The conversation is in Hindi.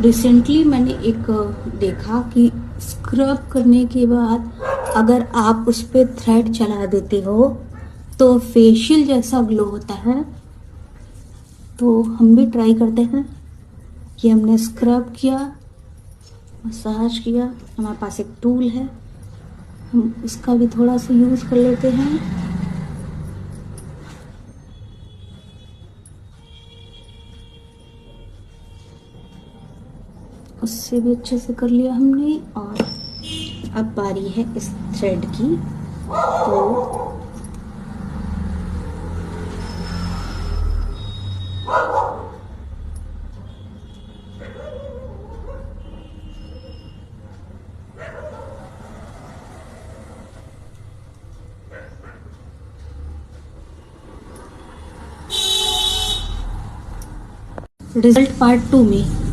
रिसेंटली मैंने एक देखा कि स्क्रब करने के बाद अगर आप उस पे थ्रेड चला देते हो तो फेशियल जैसा ग्लो होता है। तो हम भी ट्राई करते हैं कि हमने स्क्रब किया, मसाज किया, हमारे पास एक टूल है, हम इसका भी थोड़ा सा यूज़ कर लेते हैं। उससे भी अच्छे से कर लिया हमने। और अब बारी है इस थ्रेड की। तो रिजल्ट पार्ट 2 में।